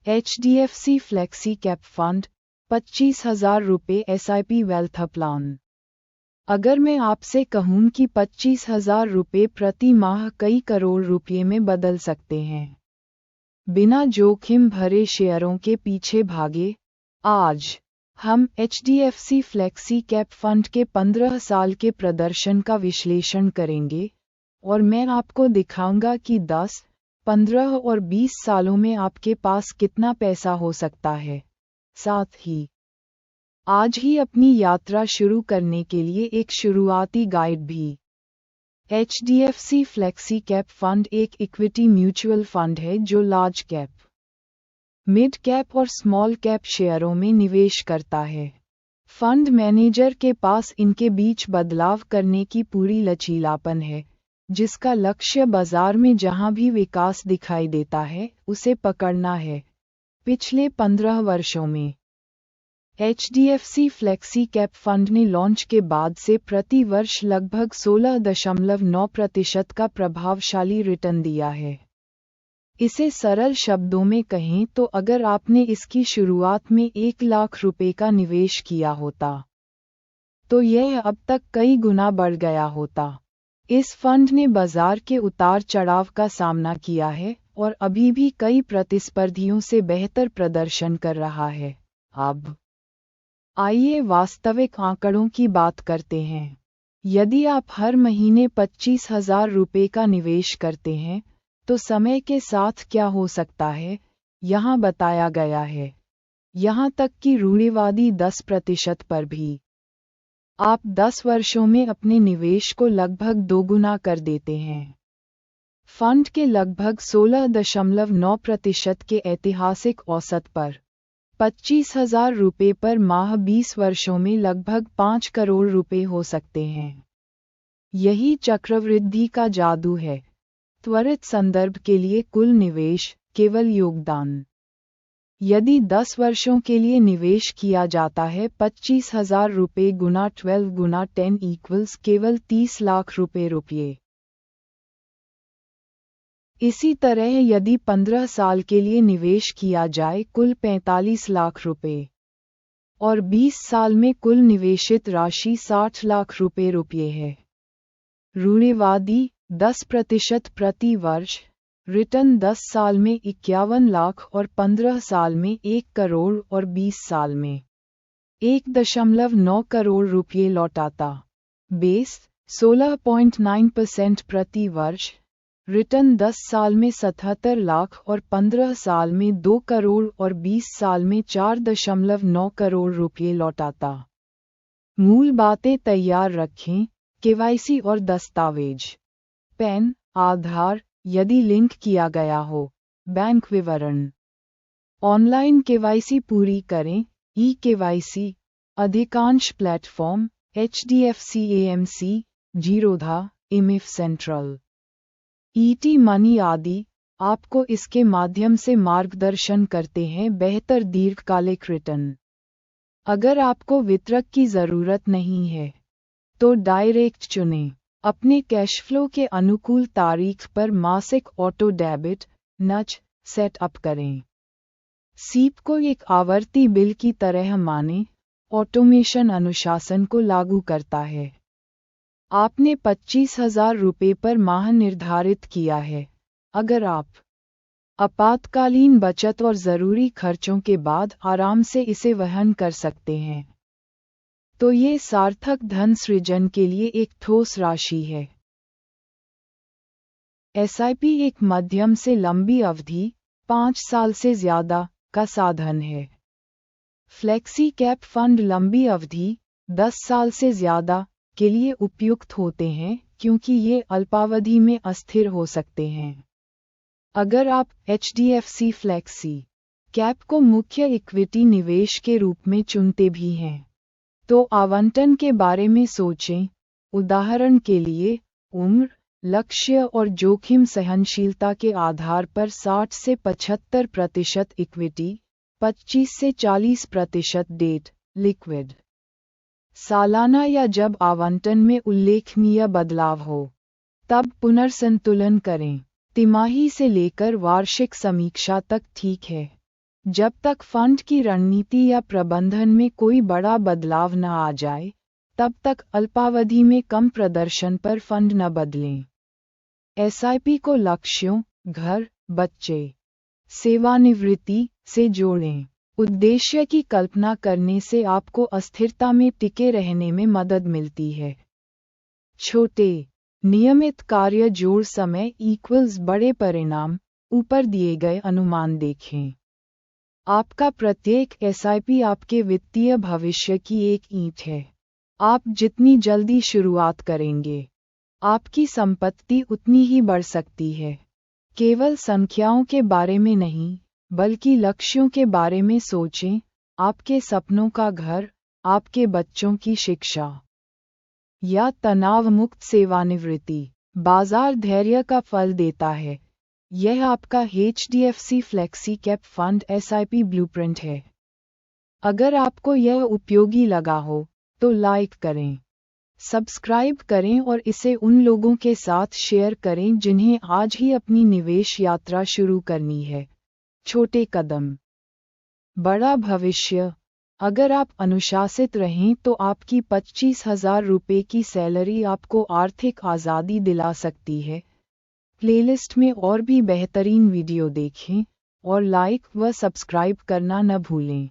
HDFC flexi cap fund 25,000 रुपये SIP wealth plan. अगर मैं आपसे कहूं कि 25,000 रुपये प्रति माह कई करोड़ रुपये में बदल सकते हैं, बिना जोखिम भरे शेयरों के पीछे भागे। आज हम HDFC फ्लेक्सी कैप फंड के 15 साल के प्रदर्शन का विश्लेषण करेंगे और मैं आपको दिखाऊंगा कि 10, 15 और 20 सालों में आपके पास कितना पैसा हो सकता है। साथ ही आज ही अपनी यात्रा शुरू करने के लिए एक शुरुआती गाइड भी। HDFC फ्लेक्सी कैप फंड एक इक्विटी म्यूचुअल फंड है जो लार्ज कैप, मिड कैप और स्मॉल कैप शेयरों में निवेश करता है। फंड मैनेजर के पास इनके बीच बदलाव करने की पूरी लचीलापन है, जिसका लक्ष्य बाजार में जहां भी विकास दिखाई देता है उसे पकड़ना है। पिछले 15 वर्षों में HDFC फ्लेक्सी कैप फंड ने लॉन्च के बाद से प्रति वर्ष लगभग 16.9% का प्रभावशाली रिटर्न दिया है। इसे सरल शब्दों में कहें तो अगर आपने इसकी शुरुआत में 1 लाख रुपए का निवेश किया होता, तो यह अब तक कई गुना बढ़ गया होता। इस फंड ने बाजार के उतार चढ़ाव का सामना किया है और अभी भी कई प्रतिस्पर्धियों से बेहतर प्रदर्शन कर रहा है। अब आइए वास्तविक आंकड़ों की बात करते हैं। यदि आप हर महीने 25,000 रुपये का निवेश करते हैं, तो समय के साथ क्या हो सकता है, यहाँ बताया गया है। यहाँ तक कि रूढ़िवादी 10% पर भी आप 10 वर्षों में अपने निवेश को लगभग दोगुना कर देते हैं। फंड के लगभग 16.9% के ऐतिहासिक औसत पर 25,000 रुपये पर माह 20 वर्षों में लगभग 5 करोड़ रुपए हो सकते हैं। यही चक्रवृद्धि का जादू है। त्वरित संदर्भ के लिए कुल निवेश, केवल योगदान। यदि 10 वर्षों के लिए निवेश किया जाता है 25,000 रुपये गुना 12 गुना 10 इक्वल्स केवल 30 लाख रुपये। इसी तरह यदि 15 साल के लिए निवेश किया जाए कुल 45 लाख रुपये और 20 साल में कुल निवेशित राशि 60 लाख रुपये है। रूढ़िवादी 10% प्रति वर्ष रिटर्न 10 साल में 51 लाख और 15 साल में 1 करोड़ और 20 साल में 1.9 करोड़ रुपये लौटाता। बेस 16.9% प्रति वर्ष रिटर्न 10 साल में 77 लाख और 15 साल में 2 करोड़ और 20 साल में 4.9 करोड़ रुपये लौटाता। मूल बातें तैयार रखें। KYC और दस्तावेज, पैन, आधार यदि लिंक किया गया हो, बैंक विवरण। ऑनलाइन KYC पूरी करें। eKYC अधिकांश platform HDFC AMC, Zerodha, IMIF central, ET money आदि आपको इसके माध्यम से मार्गदर्शन करते हैं बेहतर दीर्घकालिक रिटर्न। अगर आपको वितरक की ज़रूरत नहीं है, तो डायरेक्ट चुनें। अपने कैश फ्लो के अनुकूल तारीख पर मासिक ऑटो डेबिट नच सेट अप करें। सीप को एक आवर्ती बिल की तरह मानें। ऑटोमेशन अनुशासन को लागू करता है। आपने 25,000 रुपये पर माह निर्धारित किया है। अगर आप आपातकालीन बचत और ज़रूरी खर्चों के बाद आराम से इसे वहन कर सकते हैं, तो ये सार्थक धन सृजन के लिए एक ठोस राशि है। SIP एक मध्यम से लंबी अवधि 5 साल से ज़्यादा का साधन है। फ्लेक्सी कैप फंड लंबी अवधि 10 साल से ज़्यादा के लिए उपयुक्त होते हैं क्योंकि ये अल्पावधि में अस्थिर हो सकते हैं। अगर आप HDFC फ्लेक्सी कैप को मुख्य इक्विटी निवेश के रूप में चुनते भी हैं, तो आवंटन के बारे में सोचें। उदाहरण के लिए, उम्र, लक्ष्य और जोखिम सहनशीलता के आधार पर 60 से 75% इक्विटी, 25 से 40% डेट, लिक्विड। सालाना या जब आवंटन में उल्लेखनीय बदलाव हो, तब पुनर्संतुलन करें। तिमाही से लेकर वार्षिक समीक्षा तक ठीक है। जब तक फंड की रणनीति या प्रबंधन में कोई बड़ा बदलाव न आ जाए, तब तक अल्पावधि में कम प्रदर्शन पर फंड न बदलें। एसआईपी को लक्ष्यों, घर, बच्चे, सेवानिवृत्ति से जोड़ें। उद्देश्य की कल्पना करने से आपको अस्थिरता में टिके रहने में मदद मिलती है। छोटे, नियमित कार्य जोड़ समय इक्वल्स बड़े परिणाम, ऊपर दिए गए अनुमान देखें। आपका प्रत्येक एसआईपी आपके वित्तीय भविष्य की एक ईंट है। आप जितनी जल्दी शुरुआत करेंगे, आपकी संपत्ति उतनी ही बढ़ सकती है। केवल संख्याओं के बारे में नहीं, बल्कि लक्ष्यों के बारे में सोचें, आपके सपनों का घर, आपके बच्चों की शिक्षा या तनाव मुक्त सेवानिवृत्ति। बाजार धैर्य का फल देता है। यह आपका HDFC flexi cap fund SIP blueprint है। अगर आपको यह उपयोगी लगा हो, तो लाइक करें, सब्सक्राइब करें और इसे उन लोगों के साथ शेयर करें जिन्हें आज ही अपनी निवेश यात्रा शुरू करनी है। छोटे कदम, बड़ा भविष्य। अगर आप अनुशासित रहें तो आपकी 25,000 रुपये की सैलरी आपको आर्थिक आज़ादी दिला सकती है। प्लेलिस्ट में और भी बेहतरीन वीडियो देखें और लाइक व सब्सक्राइब करना न भूलें।